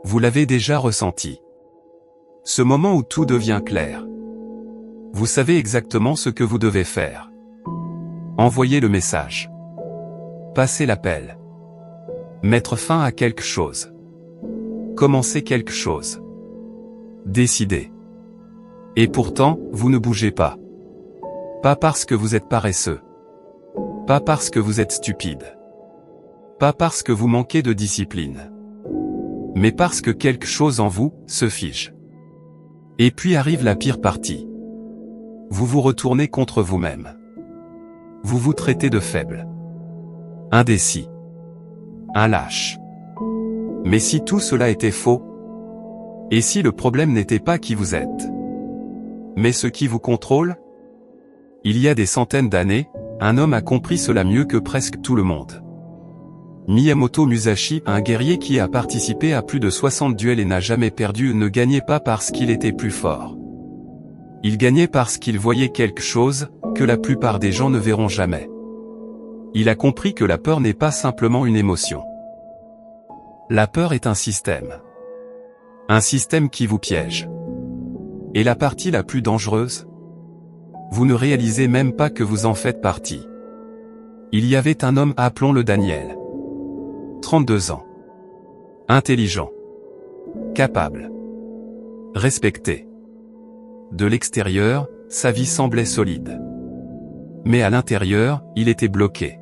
Vous l'avez déjà ressenti. Ce moment où tout devient clair. Vous savez exactement ce que vous devez faire. Envoyer le message. Passer l'appel. Mettre fin à quelque chose. Commencer quelque chose. Décider. Et pourtant, vous ne bougez pas. Pas parce que vous êtes paresseux. Pas parce que vous êtes stupide. Pas parce que vous manquez de discipline. Mais parce que quelque chose en vous se fige. Et puis arrive la pire partie. Vous vous retournez contre vous-même. Vous vous traitez de faible. Indécis. Un lâche. Mais si tout cela était faux? Et si le problème n'était pas qui vous êtes, mais ce qui vous contrôle? Il y a des centaines d'années, un homme a compris cela mieux que presque tout le monde. Miyamoto Musashi, un guerrier qui a participé à plus de 60 duels et n'a jamais perdu, ne gagnait pas parce qu'il était plus fort. Il gagnait parce qu'il voyait quelque chose que la plupart des gens ne verront jamais. Il a compris que la peur n'est pas simplement une émotion. La peur est un système. Un système qui vous piège. Et la partie la plus dangereuse? Vous ne réalisez même pas que vous en faites partie. Il y avait un homme, appelons-le Daniel. 32 ans. Intelligent. Capable. Respecté. De l'extérieur, sa vie semblait solide. Mais à l'intérieur, il était bloqué.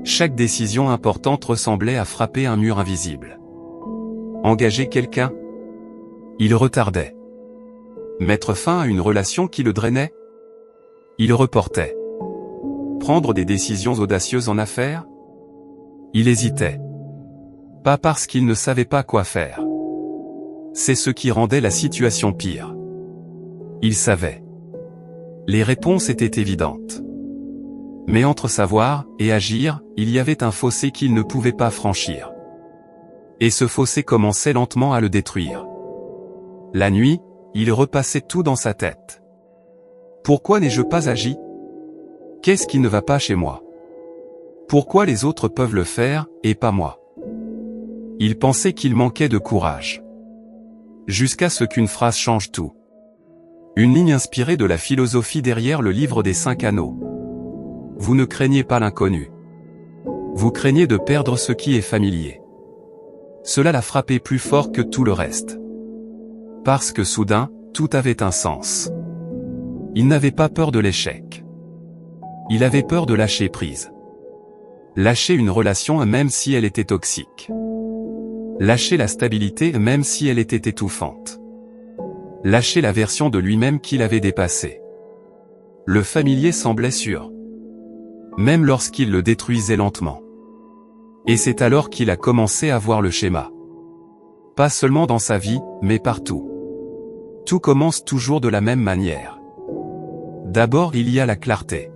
Chaque décision importante ressemblait à frapper un mur invisible. Engager quelqu'un? Il retardait. Mettre fin à une relation qui le drainait? Il reportait. Prendre des décisions audacieuses en affaires? Il hésitait. Pas parce qu'il ne savait pas quoi faire. C'est ce qui rendait la situation pire. Il savait. Les réponses étaient évidentes. Mais entre savoir et agir, il y avait un fossé qu'il ne pouvait pas franchir. Et ce fossé commençait lentement à le détruire. La nuit, il repassait tout dans sa tête. Pourquoi n'ai-je pas agi? Qu'est-ce qui ne va pas chez moi? Pourquoi les autres peuvent le faire, et pas moi? Il pensait qu'il manquait de courage. Jusqu'à ce qu'une phrase change tout. Une ligne inspirée de la philosophie derrière le livre des 5 anneaux. Vous ne craignez pas l'inconnu. Vous craignez de perdre ce qui est familier. Cela l'a frappé plus fort que tout le reste. Parce que soudain, tout avait un sens. Il n'avait pas peur de l'échec. Il avait peur de lâcher prise. Lâcher une relation même si elle était toxique. Lâcher la stabilité même si elle était étouffante. Lâcher la version de lui-même qu'il avait dépassée. Le familier semblait sûr. Même lorsqu'il le détruisait lentement. Et c'est alors qu'il a commencé à voir le schéma. Pas seulement dans sa vie, mais partout. Tout commence toujours de la même manière. D'abord il y a la clarté.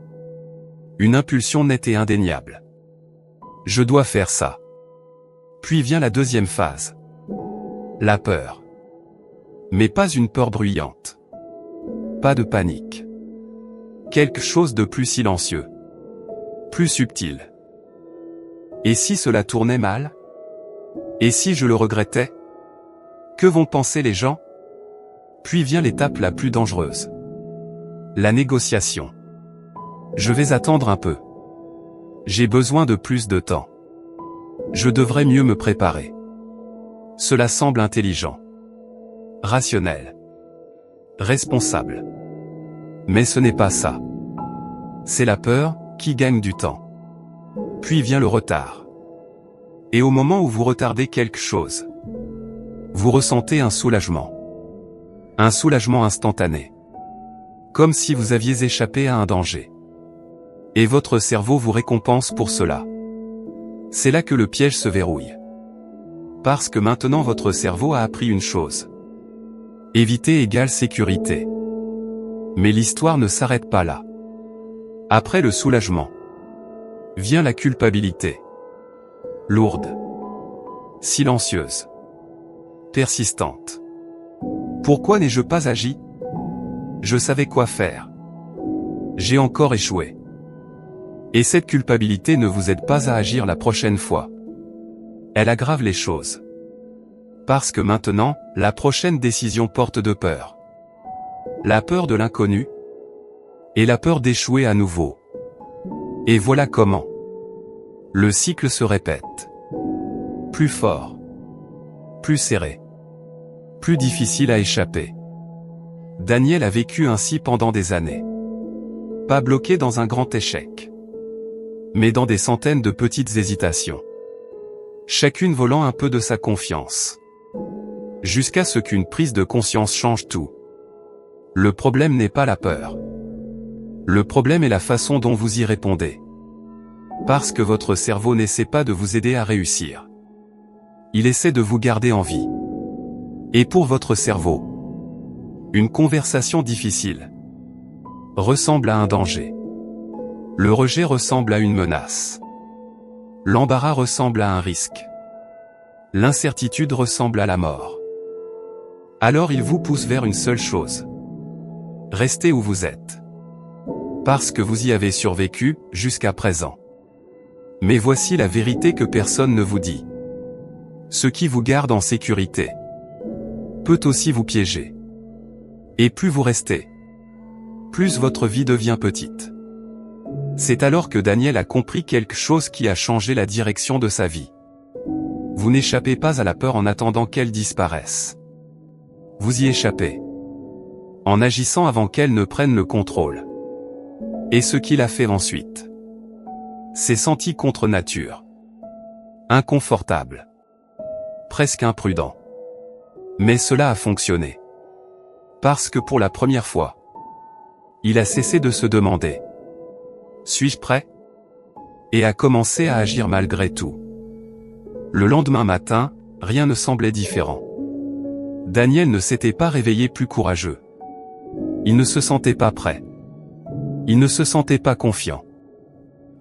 Une impulsion nette et indéniable. Je dois faire ça. Puis vient la deuxième phase. La peur. Mais pas une peur bruyante. Pas de panique. Quelque chose de plus silencieux. Plus subtil. Et si cela tournait mal? Et si je le regrettais? Que vont penser les gens? Puis vient l'étape la plus dangereuse. La négociation. Je vais attendre un peu. J'ai besoin de plus de temps. Je devrais mieux me préparer. Cela semble intelligent. Rationnel. Responsable. Mais ce n'est pas ça. C'est la peur qui gagne du temps. Puis vient le retard. Et au moment où vous retardez quelque chose, vous ressentez un soulagement. Un soulagement instantané. Comme si vous aviez échappé à un danger. Et votre cerveau vous récompense pour cela. C'est là que le piège se verrouille. Parce que maintenant votre cerveau a appris une chose. Éviter égale sécurité. Mais l'histoire ne s'arrête pas là. Après le soulagement, vient la culpabilité. Lourde. Silencieuse. Persistante. Pourquoi n'ai-je pas agi? Je savais quoi faire. J'ai encore échoué. Et cette culpabilité ne vous aide pas à agir la prochaine fois. Elle aggrave les choses. Parce que maintenant, la prochaine décision porte de peur. La peur de l'inconnu. Et la peur d'échouer à nouveau. Et voilà comment. Le cycle se répète. Plus fort. Plus serré. Plus difficile à échapper. Daniel a vécu ainsi pendant des années. Pas bloqué dans un grand échec. Mais dans des centaines de petites hésitations. Chacune volant un peu de sa confiance. Jusqu'à ce qu'une prise de conscience change tout. Le problème n'est pas la peur. Le problème est la façon dont vous y répondez. Parce que votre cerveau n'essaie pas de vous aider à réussir. Il essaie de vous garder en vie. Et pour votre cerveau, une conversation difficile ressemble à un danger. Le rejet ressemble à une menace. L'embarras ressemble à un risque. L'incertitude ressemble à la mort. Alors il vous pousse vers une seule chose. Restez où vous êtes. Parce que vous y avez survécu, jusqu'à présent. Mais voici la vérité que personne ne vous dit. Ce qui vous garde en sécurité peut aussi vous piéger. Et plus vous restez, plus votre vie devient petite. C'est alors que Daniel a compris quelque chose qui a changé la direction de sa vie. Vous n'échappez pas à la peur en attendant qu'elle disparaisse. Vous y échappez. En agissant avant qu'elle ne prenne le contrôle. Et ce qu'il a fait ensuite s'est senti contre nature. Inconfortable. Presque imprudent. Mais cela a fonctionné. Parce que pour la première fois, il a cessé de se demander « Suis-je prêt ?» et a commencé à agir malgré tout. Le lendemain matin, rien ne semblait différent. Daniel ne s'était pas réveillé plus courageux. Il ne se sentait pas prêt. Il ne se sentait pas confiant.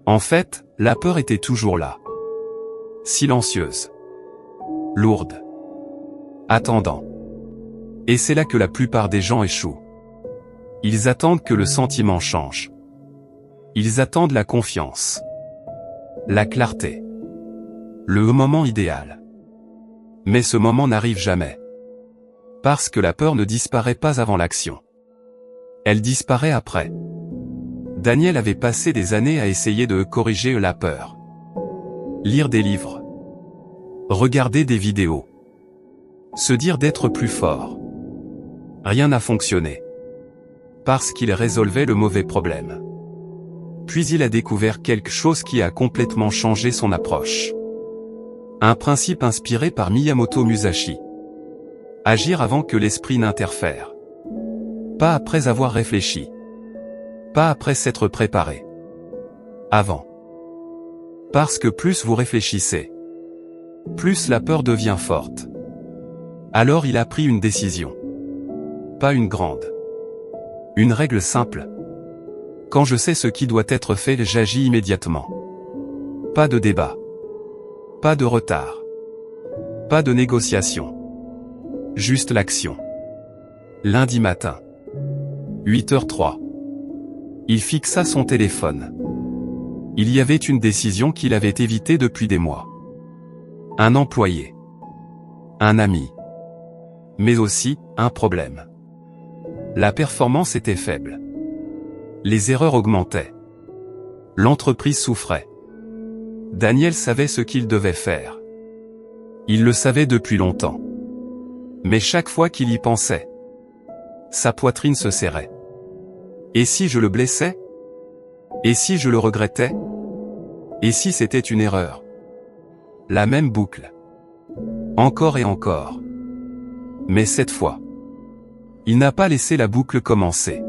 En fait, la peur était toujours là. Silencieuse. Lourde. Attendant. Et c'est là que la plupart des gens échouent. Ils attendent que le sentiment change. Ils attendent la confiance. La clarté. Le moment idéal. Mais ce moment n'arrive jamais. Parce que la peur ne disparaît pas avant l'action. Elle disparaît après. Daniel avait passé des années à essayer de corriger la peur. Lire des livres. Regarder des vidéos. Se dire d'être plus fort. Rien n'a fonctionné. Parce qu'il résolvait le mauvais problème. Puis il a découvert quelque chose qui a complètement changé son approche. Un principe inspiré par Miyamoto Musashi. Agir avant que l'esprit n'interfère. Pas après avoir réfléchi. Pas après s'être préparé. Avant. Parce que plus vous réfléchissez, plus la peur devient forte. Alors il a pris une décision. Pas une grande. Une règle simple. Quand je sais ce qui doit être fait, j'agis immédiatement. Pas de débat. Pas de retard. Pas de négociation. Juste l'action. Lundi matin. 8h03. Il fixa son téléphone. Il y avait une décision qu'il avait évitée depuis des mois. Un employé. Un ami. Mais aussi, un problème. La performance était faible. Les erreurs augmentaient. L'entreprise souffrait. Daniel savait ce qu'il devait faire. Il le savait depuis longtemps. Mais chaque fois qu'il y pensait, sa poitrine se serrait. Et si je le blessais? Et si je le regrettais? Et si c'était une erreur? La même boucle. Encore et encore. Mais cette fois, il n'a pas laissé la boucle commencer.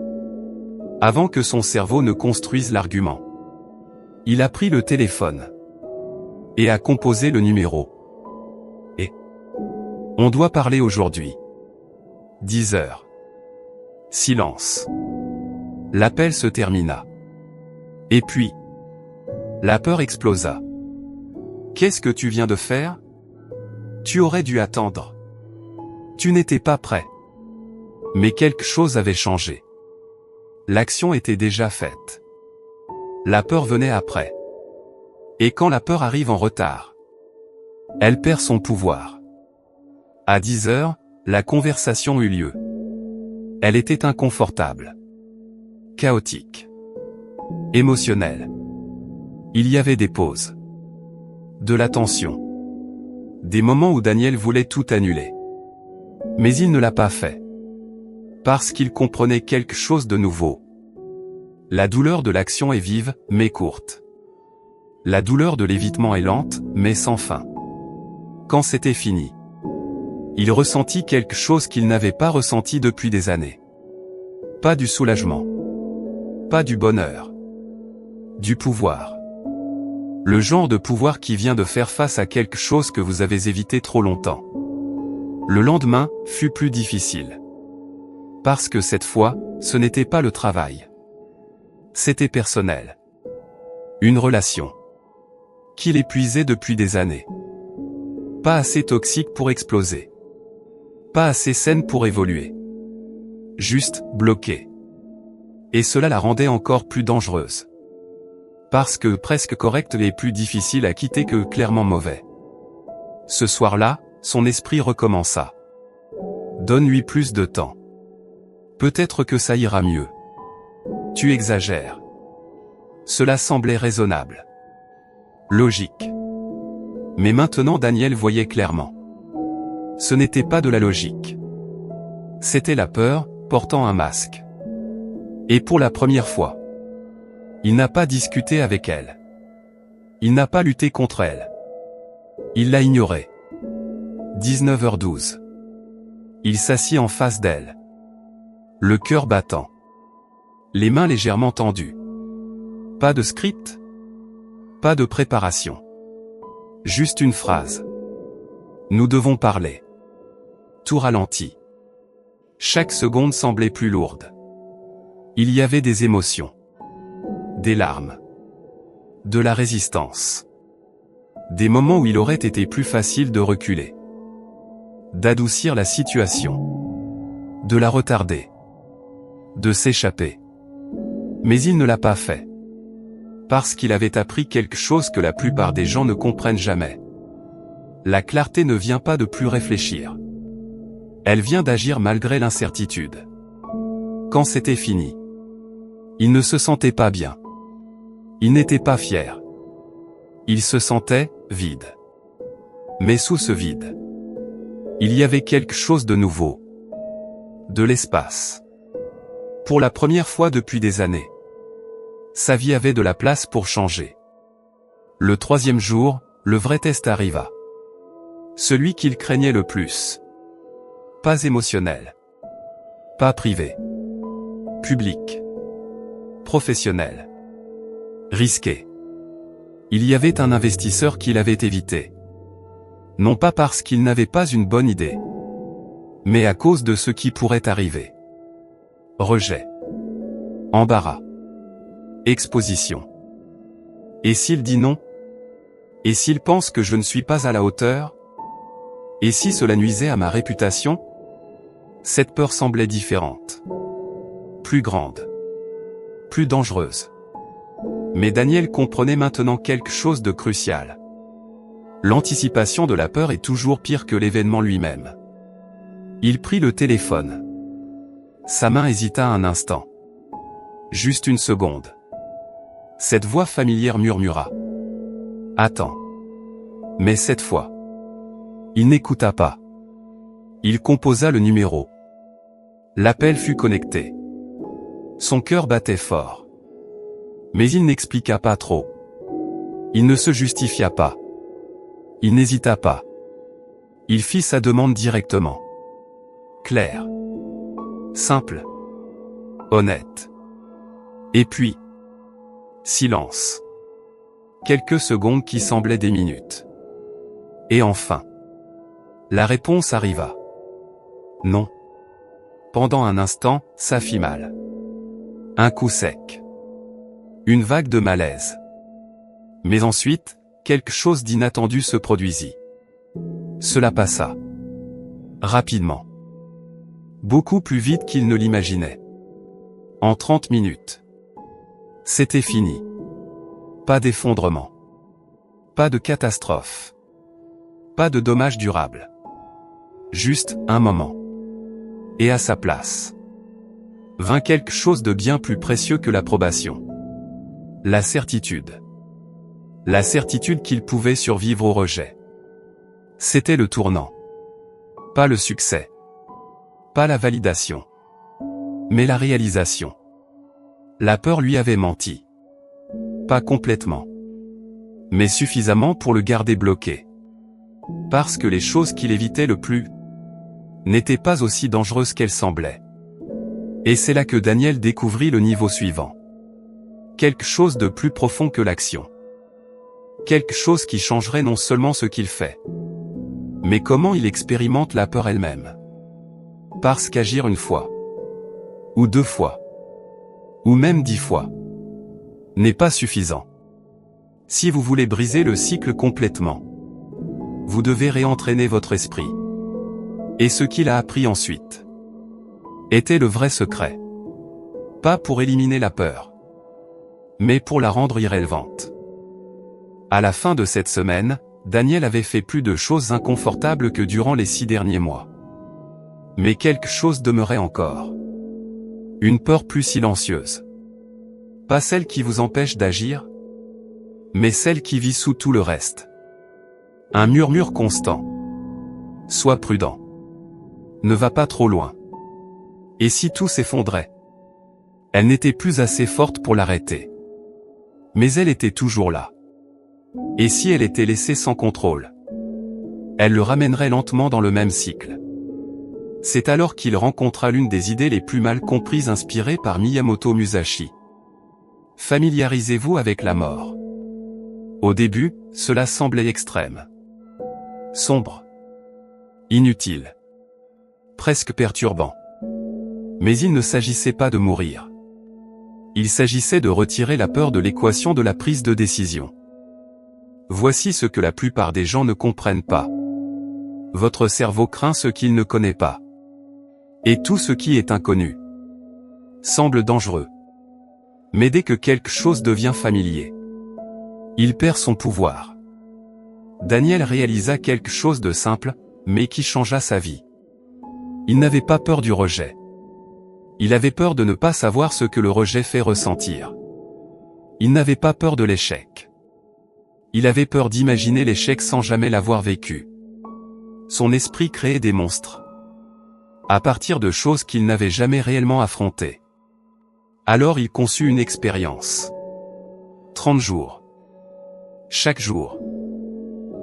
Avant que son cerveau ne construise l'argument. Il a pris le téléphone. Et a composé le numéro. Et on doit parler aujourd'hui. 10 heures. Silence. L'appel se termina. Et puis, la peur explosa. Qu'est-ce que tu viens de faire? Tu aurais dû attendre. Tu n'étais pas prêt. Mais quelque chose avait changé. L'action était déjà faite. La peur venait après. Et quand la peur arrive en retard, elle perd son pouvoir. À 10 heures, la conversation eut lieu. Elle était inconfortable, chaotique, émotionnelle. Il y avait des pauses, de la tension, des moments où Daniel voulait tout annuler. Mais il ne l'a pas fait. Parce qu'il comprenait quelque chose de nouveau. La douleur de l'action est vive, mais courte. La douleur de l'évitement est lente, mais sans fin. Quand c'était fini, il ressentit quelque chose qu'il n'avait pas ressenti depuis des années. Pas du soulagement. Pas du bonheur. Du pouvoir. Le genre de pouvoir qui vient de faire face à quelque chose que vous avez évité trop longtemps. Le lendemain fut plus difficile. Parce que cette fois, ce n'était pas le travail. C'était personnel. Une relation qu'il épuisait depuis des années. Pas assez toxique pour exploser. Pas assez saine pour évoluer. Juste bloquée. Et cela la rendait encore plus dangereuse. Parce que presque correct est plus difficile à quitter que clairement mauvais. Ce soir-là, son esprit recommença. Donne-lui plus de temps. Peut-être que ça ira mieux. Tu exagères. Cela semblait raisonnable. Logique. Mais maintenant Daniel voyait clairement. Ce n'était pas de la logique. C'était la peur, portant un masque. Et pour la première fois, il n'a pas discuté avec elle. Il n'a pas lutté contre elle. Il l'a ignorée. 19h12. Il s'assit en face d'elle. Le cœur battant. Les mains légèrement tendues. Pas de script. Pas de préparation. Juste une phrase. Nous devons parler. Tout ralenti. Chaque seconde semblait plus lourde. Il y avait des émotions. Des larmes. De la résistance. Des moments où il aurait été plus facile de reculer. D'adoucir la situation. De la retarder. De s'échapper. Mais il ne l'a pas fait. Parce qu'il avait appris quelque chose que la plupart des gens ne comprennent jamais. La clarté ne vient pas de plus réfléchir. Elle vient d'agir malgré l'incertitude. Quand c'était fini, il ne se sentait pas bien. Il n'était pas fier. Il se sentait vide. Mais sous ce vide, il y avait quelque chose de nouveau. De l'espace. Pour la première fois depuis des années, sa vie avait de la place pour changer. Le 3e jour, le vrai test arriva. Celui qu'il craignait le plus. Pas émotionnel. Pas privé. Public. Professionnel. Risqué. Il y avait un investisseur qui l'avait évité. Non pas parce qu'il n'avait pas une bonne idée, mais à cause de ce qui pourrait arriver. Rejet. Embarras. Exposition. Et s'il dit non? Et s'il pense que je ne suis pas à la hauteur? Et si cela nuisait à ma réputation? Cette peur semblait différente. Plus grande. Plus dangereuse. Mais Daniel comprenait maintenant quelque chose de crucial. L'anticipation de la peur est toujours pire que l'événement lui-même. Il prit le téléphone. Sa main hésita un instant. Juste une seconde. Cette voix familière murmura. « Attends. » Mais cette fois, il n'écouta pas. Il composa le numéro. L'appel fut connecté. Son cœur battait fort. Mais il n'expliqua pas trop. Il ne se justifia pas. Il n'hésita pas. Il fit sa demande directement. Claire. Simple. Honnête. Et puis, silence. Quelques secondes qui semblaient des minutes. Et enfin, la réponse arriva. Non. Pendant un instant, ça fit mal. Un coup sec. Une vague de malaise. Mais ensuite, quelque chose d'inattendu se produisit. Cela passa. Rapidement. Beaucoup plus vite qu'il ne l'imaginait. En 30 minutes. C'était fini. Pas d'effondrement. Pas de catastrophe. Pas de dommages durables. Juste un moment. Et à sa place vint quelque chose de bien plus précieux que l'approbation. La certitude. La certitude qu'il pouvait survivre au rejet. C'était le tournant. Pas le succès. Pas la validation. Mais la réalisation. La peur lui avait menti. Pas complètement. Mais suffisamment pour le garder bloqué. Parce que les choses qu'il évitait le plus n'étaient pas aussi dangereuses qu'elles semblaient. Et c'est là que Daniel découvrit le niveau suivant. Quelque chose de plus profond que l'action. Quelque chose qui changerait non seulement ce qu'il fait, mais comment il expérimente la peur elle-même. Parce qu'agir une fois, ou 2 fois, ou même 10 fois, n'est pas suffisant. Si vous voulez briser le cycle complètement, vous devez réentraîner votre esprit. Et ce qu'il a appris ensuite était le vrai secret. Pas pour éliminer la peur, mais pour la rendre irrélevante. À la fin de cette semaine, Daniel avait fait plus de choses inconfortables que durant les 6 derniers mois. Mais quelque chose demeurait encore. Une peur plus silencieuse. Pas celle qui vous empêche d'agir, mais celle qui vit sous tout le reste. Un murmure constant. Sois prudent. Ne va pas trop loin. Et si tout s'effondrait? Elle n'était plus assez forte pour l'arrêter. Mais elle était toujours là. Et si elle était laissée sans contrôle? Elle le ramènerait lentement dans le même cycle. C'est alors qu'il rencontra l'une des idées les plus mal comprises inspirées par Miyamoto Musashi. Familiarisez-vous avec la mort. Au début, cela semblait extrême. Sombre. Inutile. Presque perturbant. Mais il ne s'agissait pas de mourir. Il s'agissait de retirer la peur de l'équation de la prise de décision. Voici ce que la plupart des gens ne comprennent pas. Votre cerveau craint ce qu'il ne connaît pas. Et tout ce qui est inconnu semble dangereux. Mais dès que quelque chose devient familier, il perd son pouvoir. Daniel réalisa quelque chose de simple, mais qui changea sa vie. Il n'avait pas peur du rejet. Il avait peur de ne pas savoir ce que le rejet fait ressentir. Il n'avait pas peur de l'échec. Il avait peur d'imaginer l'échec sans jamais l'avoir vécu. Son esprit créait des monstres. À partir de choses qu'il n'avait jamais réellement affrontées. Alors il conçut une expérience. 30 jours. Chaque jour.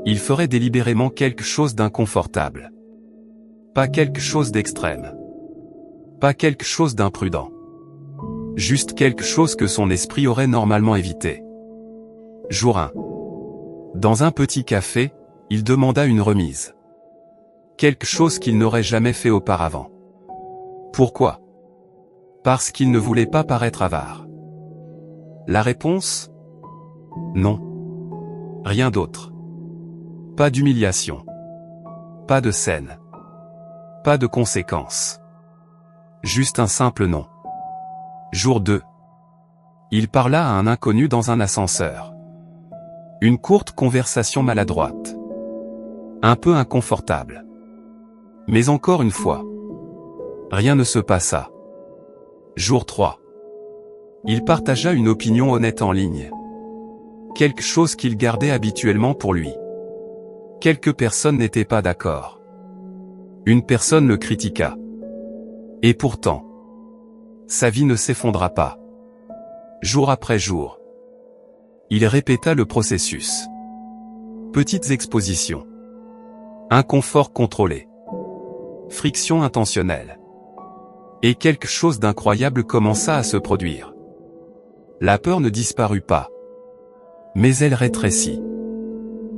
Il ferait délibérément quelque chose d'inconfortable. Pas quelque chose d'extrême. Pas quelque chose d'imprudent. Juste quelque chose que son esprit aurait normalement évité. Jour 1. Dans un petit café, il demanda une remise. Quelque chose qu'il n'aurait jamais fait auparavant. Pourquoi? Parce qu'il ne voulait pas paraître avare. La réponse? Non. Rien d'autre. Pas d'humiliation. Pas de scène. Pas de conséquences. Juste un simple non. Jour 2. Il parla à un inconnu dans un ascenseur. Une courte conversation maladroite. Un peu inconfortable. Mais encore une fois, rien ne se passa. Jour 3. Il partagea une opinion honnête en ligne. Quelque chose qu'il gardait habituellement pour lui. Quelques personnes n'étaient pas d'accord. Une personne le critiqua. Et pourtant, sa vie ne s'effondra pas. Jour après jour, il répéta le processus. Petites expositions. Inconfort contrôlé. Friction intentionnelle. Et quelque chose d'incroyable commença à se produire. La peur ne disparut pas. Mais elle rétrécit.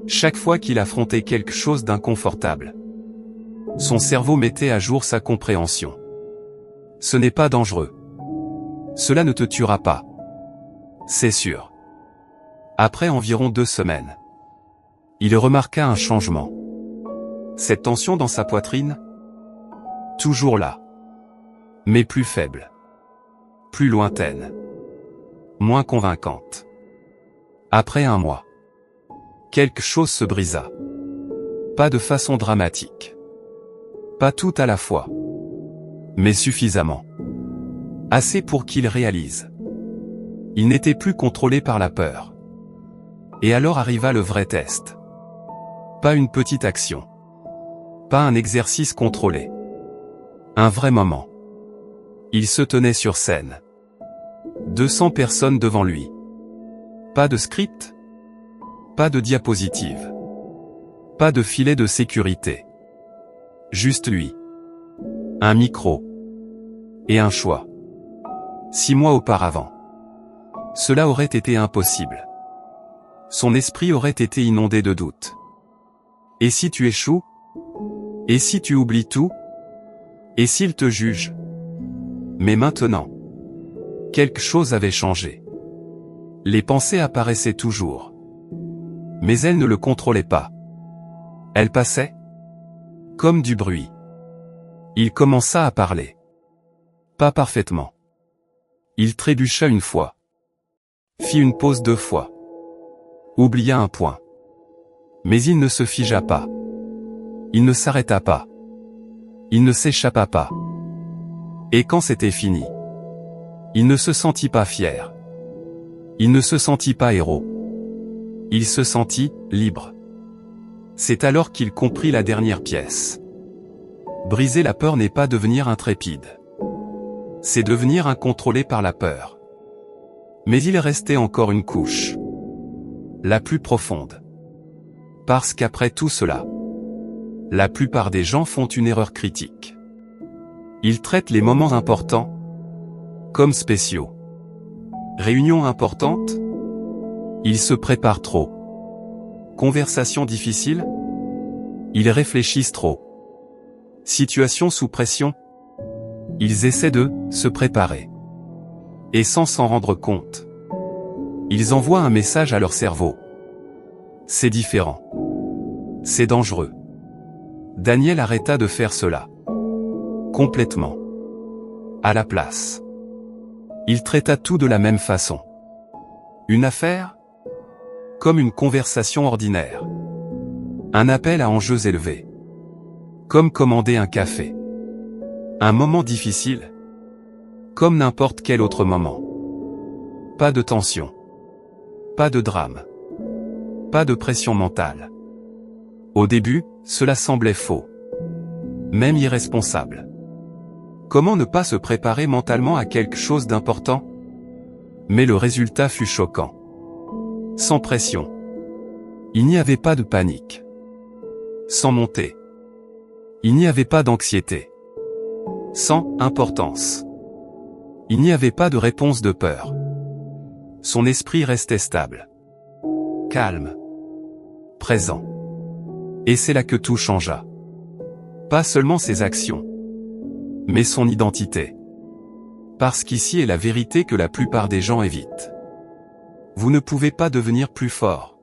Chaque fois qu'il affrontait quelque chose d'inconfortable, son cerveau mettait à jour sa compréhension. Ce n'est pas dangereux. Cela ne te tuera pas. C'est sûr. Après environ 2 semaines, il remarqua un changement. Cette tension dans sa poitrine, toujours là, mais plus faible, plus lointaine, moins convaincante. Après 1 mois, quelque chose se brisa. Pas de façon dramatique, Pas tout à la fois. Mais suffisamment. Assez pour qu'il réalise. Il n'était plus contrôlé par la peur. Et alors arriva le vrai test. Pas une petite action. Pas un exercice contrôlé. Un vrai moment. Il se tenait sur scène. 200 personnes devant lui. Pas de script. Pas de diapositive. Pas de filet de sécurité. Juste lui. Un micro. Et un choix. 6 mois auparavant. Cela aurait été impossible. Son esprit aurait été inondé de doutes. Et si tu échoues? Et si tu oublies tout? Et s'il te juge? Mais maintenant, quelque chose avait changé. Les pensées apparaissaient toujours. Mais elles ne le contrôlaient pas. Elles passaient comme du bruit. Il commença à parler. Pas parfaitement. Il trébucha une fois. Fit une pause 2 fois. Oublia un point. Mais il ne se figea pas. Il ne s'arrêta pas. Il ne s'échappa pas. Et quand c'était fini, il ne se sentit pas fier. Il ne se sentit pas héros. Il se sentit libre. C'est alors qu'il comprit la dernière pièce. Briser la peur n'est pas devenir intrépide. C'est devenir incontrôlé par la peur. Mais il restait encore une couche. La plus profonde. Parce qu'après tout cela, la plupart des gens font une erreur critique. Ils traitent les moments importants comme spéciaux. Réunion importante? Ils se préparent trop. Conversation difficile? Ils réfléchissent trop. Situation sous pression? Ils essaient de se préparer. Et sans s'en rendre compte, ils envoient un message à leur cerveau. C'est différent. C'est dangereux. Daniel arrêta de faire cela. Complètement. À la place. Il traita tout de la même façon. Une affaire? Comme une conversation ordinaire. Un appel à enjeux élevés. Comme commander un café. Un moment difficile? Comme n'importe quel autre moment. Pas de tension. Pas de drame. Pas de pression mentale. Au début, cela semblait faux. Même irresponsable. Comment ne pas se préparer mentalement à quelque chose d'important? Mais le résultat fut choquant. Sans pression. Il n'y avait pas de panique. Sans montée. Il n'y avait pas d'anxiété. Sans importance. Il n'y avait pas de réponse de peur. Son esprit restait stable. Calme. Présent. Et c'est là que tout changea. Pas seulement ses actions, mais son identité. Parce qu'ici est la vérité que la plupart des gens évitent. Vous ne pouvez pas devenir plus fort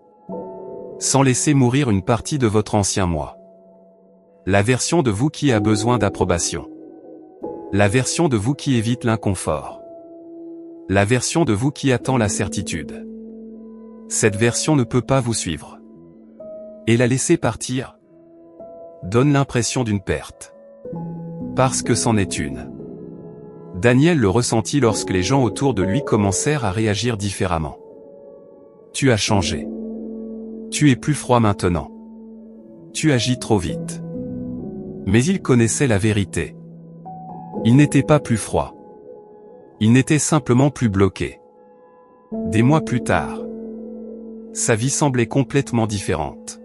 sans laisser mourir une partie de votre ancien moi. La version de vous qui a besoin d'approbation. La version de vous qui évite l'inconfort. La version de vous qui attend la certitude. Cette version ne peut pas vous suivre. Et la laisser partir donne l'impression d'une perte. Parce que c'en est une. Daniel le ressentit lorsque les gens autour de lui commencèrent à réagir différemment. Tu as changé. Tu es plus froid maintenant. Tu agis trop vite. Mais il connaissait la vérité. Il n'était pas plus froid. Il n'était simplement plus bloqué. Des mois plus tard, sa vie semblait complètement différente.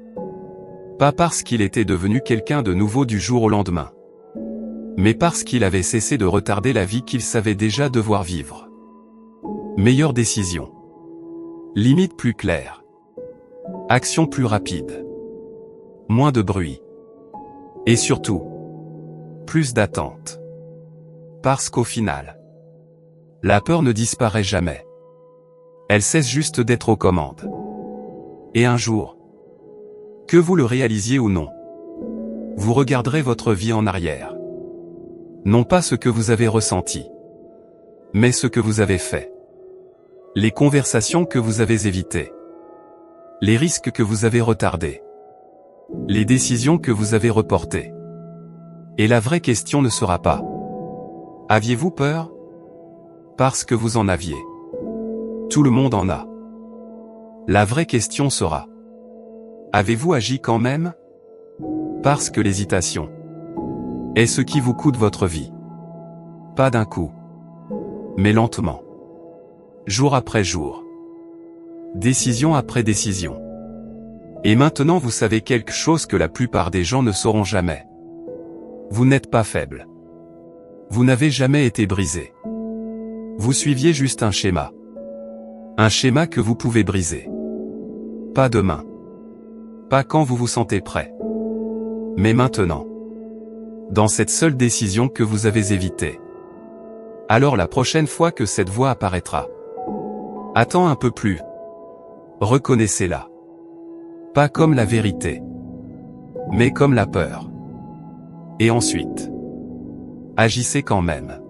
Pas parce qu'il était devenu quelqu'un de nouveau du jour au lendemain, mais parce qu'il avait cessé de retarder la vie qu'il savait déjà devoir vivre. Meilleure décision. Limite plus claire. Action plus rapide. Moins de bruit. Et surtout, plus d'attente. Parce qu'au final, la peur ne disparaît jamais. Elle cesse juste d'être aux commandes. Et un jour, que vous le réalisiez ou non, vous regarderez votre vie en arrière. Non pas ce que vous avez ressenti, mais ce que vous avez fait. Les conversations que vous avez évitées. Les risques que vous avez retardés. Les décisions que vous avez reportées. Et la vraie question ne sera pas « Aviez-vous peur ?» Parce que vous en aviez. Tout le monde en a. La vraie question sera « Avez-vous agi quand même ?» Parce que l'hésitation est ce qui vous coûte votre vie. Pas d'un coup, mais lentement. Jour après jour. Décision après décision. Et maintenant vous savez quelque chose que la plupart des gens ne sauront jamais. Vous n'êtes pas faible. Vous n'avez jamais été brisé. Vous suiviez juste un schéma. Un schéma que vous pouvez briser. Pas demain. Pas quand vous vous sentez prêt. Mais maintenant. Dans cette seule décision que vous avez évitée. Alors la prochaine fois que cette voix apparaîtra. Attends un peu plus. Reconnaissez-la. Pas comme la vérité. Mais comme la peur. Et ensuite. Agissez quand même.